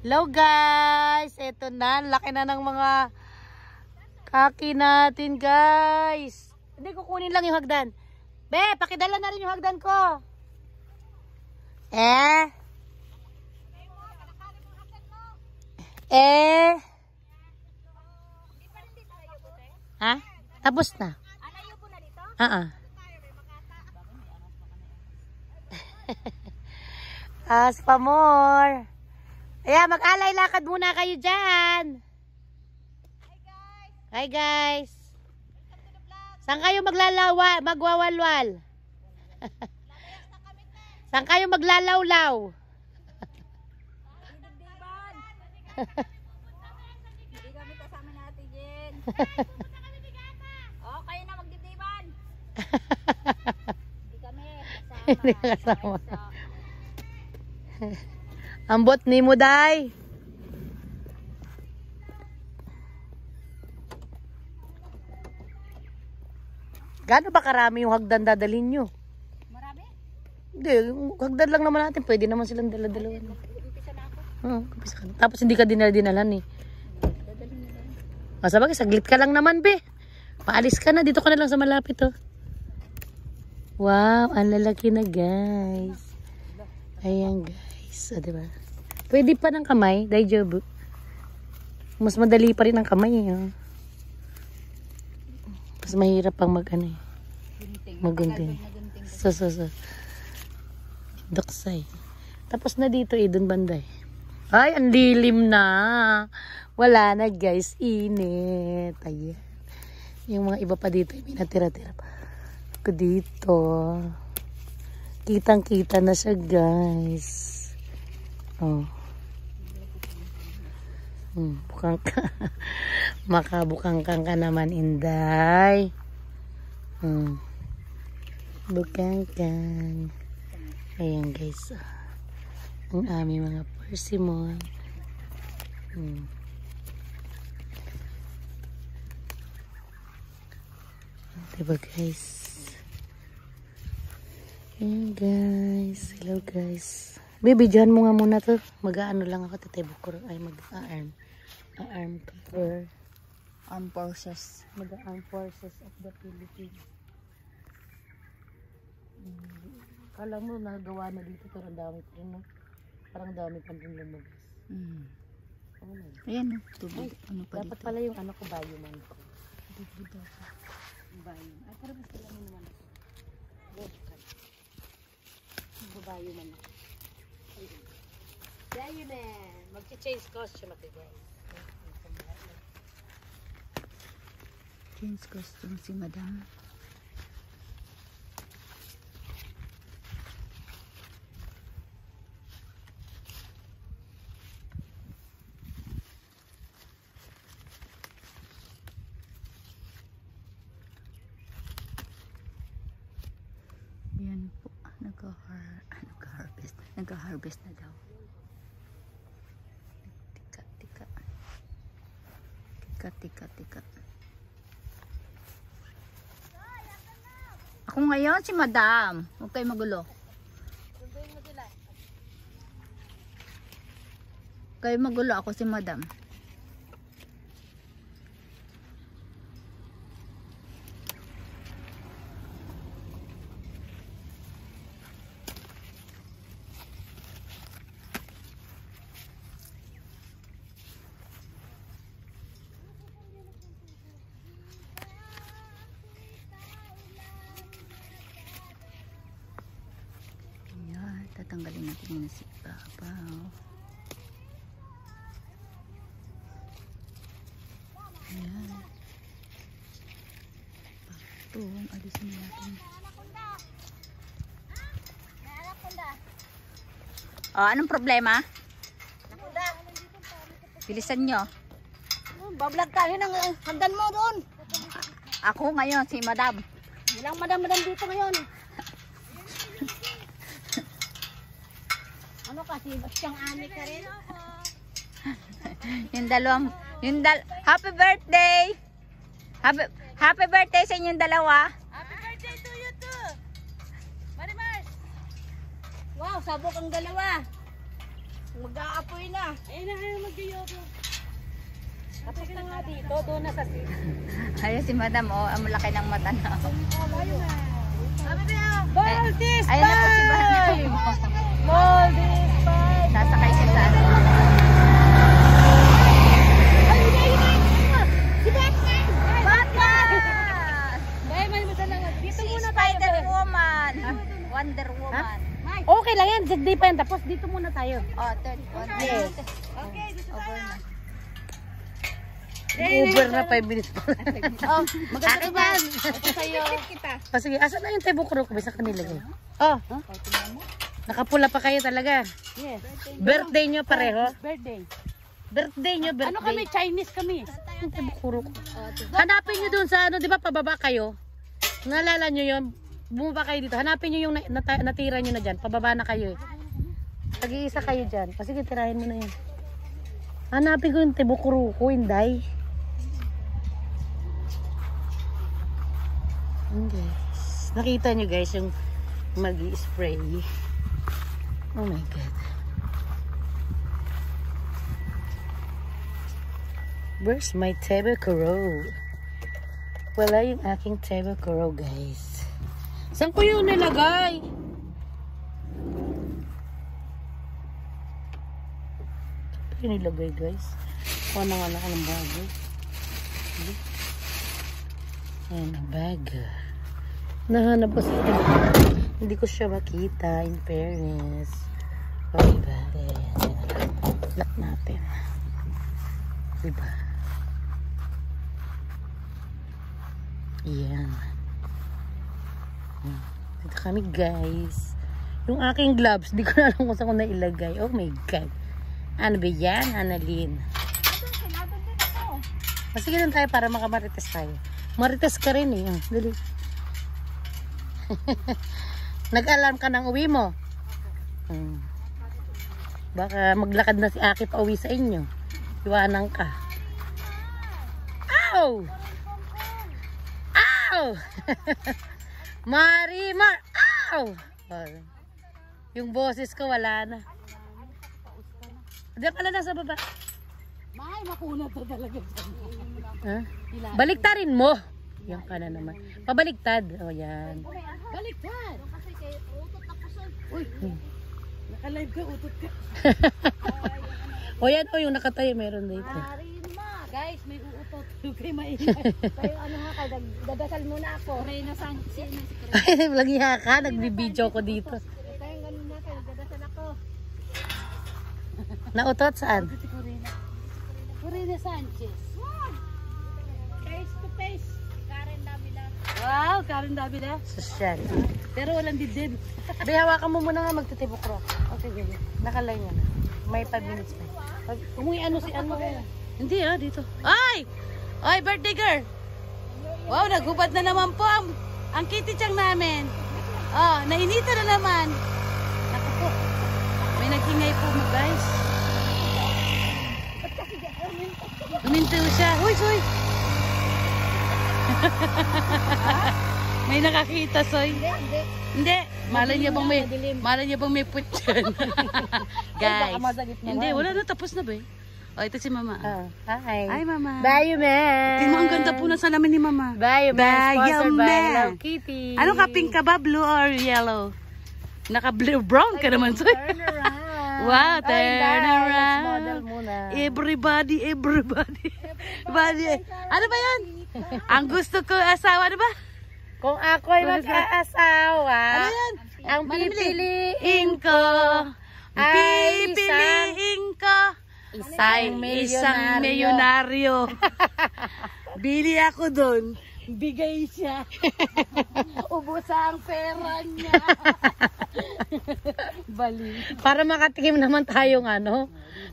Hello guys! Ito na, laki na ng mga kaki natin guys. Hindi, kukunin lang yung hagdan. Be, pakidala na rin yung hagdan ko. Ha? Tapos na. Alayo po na dito? As pa more. Ayan, mag-alay lakad muna kayo dyan. Hi guys. Saan kayo magwawalwal? Saan kayo maglalawlaw? Hindi kami kasama ni Ate Jen. Kayo na magdidiban. Hindi kami kasama. Hindi kasama. Ambot ni mo, day. Gaano ba karami yung hagdan dadalhin nyo? Marami? Hindi, yung hagdan lang naman natin. Pwede naman silang dala-dalawa. Umpisa na ako. Umpisa ka na. Tapos hindi ka dinala-dinalan eh. Dadalhin na lang. Masabagay, saglit ka lang naman, be. Paalis ka na. Dito ka na lang sa malapit, oh. Wow, ang lalaki na, guys. Ayan, guys. O, diba? Pwede pa ng kamay. Daijobu. Mas madali pa rin ang kamay, eh. Oh. Mas mahirap pang magunting. So. Daksay. Tapos na dito, eh. Dun banday. Ay, ang lilim na. Wala na, guys. Init. Ayan. Yung mga iba pa dito, may natira-tira pa. Ako dito. Kitang-kita na siya, guys. Oh. Bukang ka. Makabukang ka naman, Inday. Bukang kang. Ayan, guys. Ang aming mga persimmon. Diba, guys? Ayan, guys. Hello, guys. Baby, dyan mo nga muna to. Mag-aano lang ako, titibok ko. Ay, mag-arm. Arm cover. Armed Forces. Mag-arm forces of the Philippines. Kala mo, nagawa na dito. Pero ang dami pa rin, no? Parang dami pa rin lumabas. Ayan, tubig. Ano pa Dapat dito? pala yung ano ko, bayuman ko. Bayum. Ay, parang mas kailangan naman ako. Bayuman ako. Bayuman. Mag-change costume ako, guys. Change costume si Madam. Yan po, nag-harvest na daw. Tika. Ako ngayon si Madam. Huwag kayo magulo. Kayo magulo, ako si Madam. Tatanggalin natin yung nasipapaw. Ayan. Patong, alisin natin. Anong problema? Bilisan nyo. Bablag tayo ng hagdan mo doon. Ako ngayon, si Madam. Walang madam dito ngayon. Ano kasi, siyang ani ka rin? Happy birthday! Happy birthday sa inyong dalawa. Happy birthday to you too! Wow, sabok ang dalawa. Mag-aapoy na. Ayun na. Tapos na nga dito, doon na sa Ayun si madam, oh. Ang laki ng mata na. Maldives Ayun na po si madam. Maldives Bye! Sasakay siya sa ano. Si Batman! Batman! Dahil may madala. Dito Si muna tayo. Spider-Woman. Wonder Woman. Okay lang yan, sagdi pa yan. Tapos dito muna tayo. Oh, third one. Yes. Okay, dito tayo. Uber na 5 minutes pa. Oh, maganda ba? Ito sa'yo. Kita. O sige, asan na yung tebukro ko? Bisa kanila guys. Oh, nakapula pa kayo talaga. Yes. Birthday nyo pareho? Birthday. Birthday nyo, birthday. Ano kami? Chinese kami. Yung tebukro ko. Hanapin nyo dun sa ano, di ba pababa kayo? Nalala nyo yun? Bumaba kayo dito. Hanapin nyo yung natira nyo na dyan. Pababa na kayo eh. Tag-iisa kayo dyan. O sige, tirahin mo na yun. Hanapin ko yung tebukro ko, Inday. Guys, nakita nyo guys yung mag-i-spray. Oh my god. Where's my tebukro? Wala yung aking tebukro guys. Saan ko yun nilagay? Saan ko yun nilagay guys? Kuha na nga lang ako ng bago. Ayan ang bag. Nahanap ko sa hindi ko siya makita in fairness. Okay ba? Ayan. Lock natin. Diba? Ayan. Dito kami guys. Yung aking gloves, di ko na alam kung saan ko nailagay. Oh my god. Ano ba yan, Annalyn? Sige lang tayo para makamarites tayo. Marites ka rin eh. Dali. Nag-alarm ka ng uwi mo. Baka maglakad na si Aki pa uwi sa inyo. Iwanan ka. Ow! Ow! Marimar! Ow! Yung boses ko wala na. Diyan ka na sa baba. May makuna to talaga. Huh? Baliktarin mo. Yan ka na naman. Pabaliktad. O yan. Baliktad. Uy. Naka-live ka, utot ka. O yan o yung nakatayo meron dito. Guys, may uutot. Yung kay maingay. Kayo ano nga kayo, dadasal muna ako. Reyna Sanchez. Ay, lagyan ka. Nagbibideo ko dito. Ito yung ganun na kayo, dadasal ako. Nautot saan? Si Corina. Corina Sanchez. Face to face. Karen Davila. Wow, Karen Davila. Sosyal. Pero walang dibdib. Be, hawakan mo muna nga magtitibukro. Okay, sige. Nakalay niya na. May 5 minutes pa. Umuwi ano si ano. Hindi dito. Ay! Ay, birthday girl! Wow, naghubad na naman po ang kitty chang namin. Oh, nainita na naman. Naku po. May nagkingay po mo, guys. Umintaw siya. Huy, soy! May nakakita, soy. Hindi. Malay niya bang may put dyan. Guys. Hindi, wala na. Tapos na ba eh? Oh, ito si Mama. Hi. Hi, Mama. Bye, man. Tingnan mo, ang ganda po ng salamin ni Mama. Bye, man. Sponsored by man. Hello Kitty. Ano ka, pink ka ba? Blue or yellow? Naka-blue, brown ka naman. Turn around. Wow, turn Let's around. model muna. Everybody. Ano ba yan? Ang gusto ko asawa, ano ba? Kung ako'y mag-aasawa, Ano yan? ang pipiliin ko. ay Pipiliin ko. isang Isang milyonaryo. Bili ako doon. Bigay siya. Ubos ang pera niya. Bali. Para makatikim naman tayong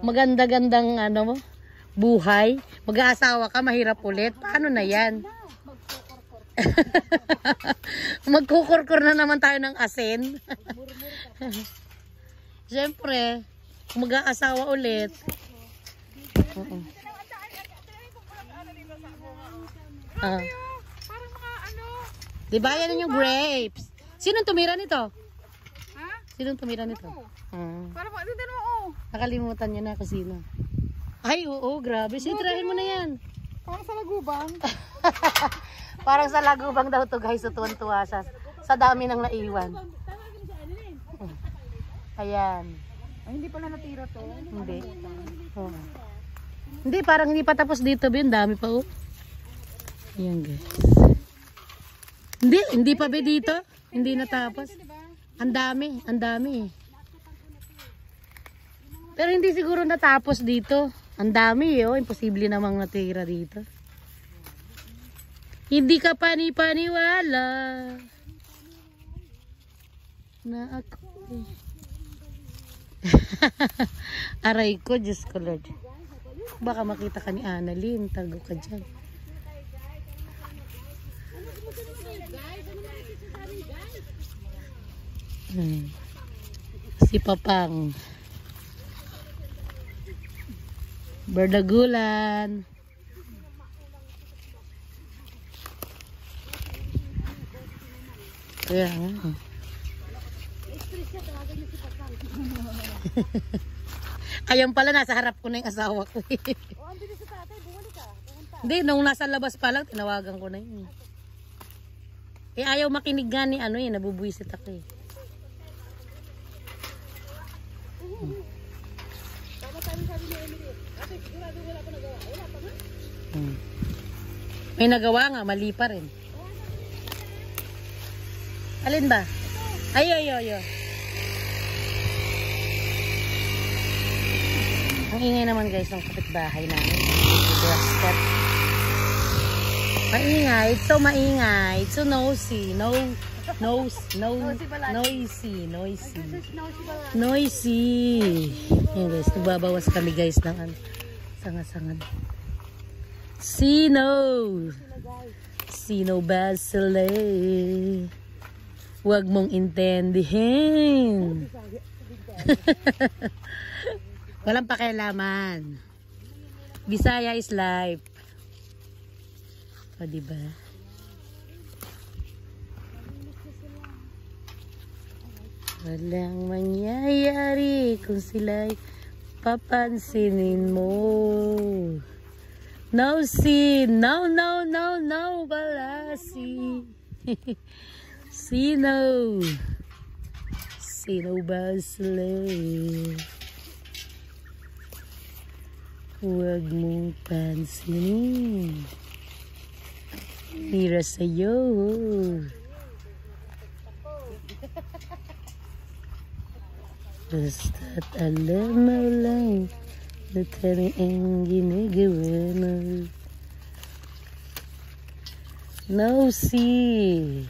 maganda-gandang buhay. Mag-aasawa ka, mahirap ulit. Paano na yan? Magkukurkur na naman tayo ng asin. Siyempre, mag-aasawa ulit. Diba yan yung grapes? Sinong tumira nito? Sinong tumira nito? Para po, ito mo. Nakalimutan niya na kung sino. Ay, oo, grabe. Sitirahin mo na yan. Parang sa lagubang. Parang sa lagubang daw to guys. Tuwan-tuwa siya. Sa dami nang naiwan. Ayan. Ay, hindi pala natira to. Hindi. Oh. Hindi, parang hindi pa tapos dito. Ang dami pa oh. Ayan guys. Hindi pa ba dito? Hindi natapos. Ang dami, ang dami. Pero hindi siguro natapos dito. Ang dami oh, imposible namang natira dito. Hindi ka pani-paniwala na ako eh. Aray ko, Diyos ko Lord. Baka makita ka ni Annalyn, tago ka dyan. Si Papang Berdagulan. Kaya nga. Ayun pala, nasa harap ko na yung asawa ko. Hindi, nung nasa labas pa lang, tinawagan ko na yun. Eh, ayaw makinig nga ni ano yun, nabubuisit ako eh. May nagawa nga, mali pa rin. Alin ba? Ayo. Ang ingay naman guys ng kapitbahay namin. Maingay, it's so maingay. It's so nosy. Noisy. Yan guys, nagbabawas kami guys ng ano, sanga-sangan. Sino Basile. Huwag mong intindihin. Walang pakialaman. Bisaya is life. O, diba? Walang mangyayari kung sila'y papansinin mo. No, balasi. Sino Basile. Huwag mong pansinin. Mira sa'yo. Basta't alam mo lang na kami ang ginagawa mo. Nosy.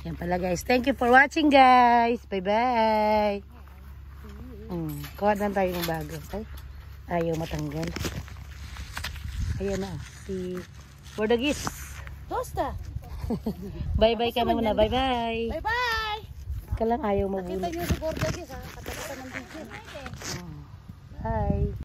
Yan pala guys. Thank you for watching guys. Bye-bye. Kuha na tayo ng bago. Ay, ayaw matanggal. Ayan na. Si Bordagis. Tosta. Bye-bye ka na muna. Bye-bye. Bye-bye. Ka lang ayaw mabulot. Nakita niyo si Bordagis ha. Katalata ng video. Bye.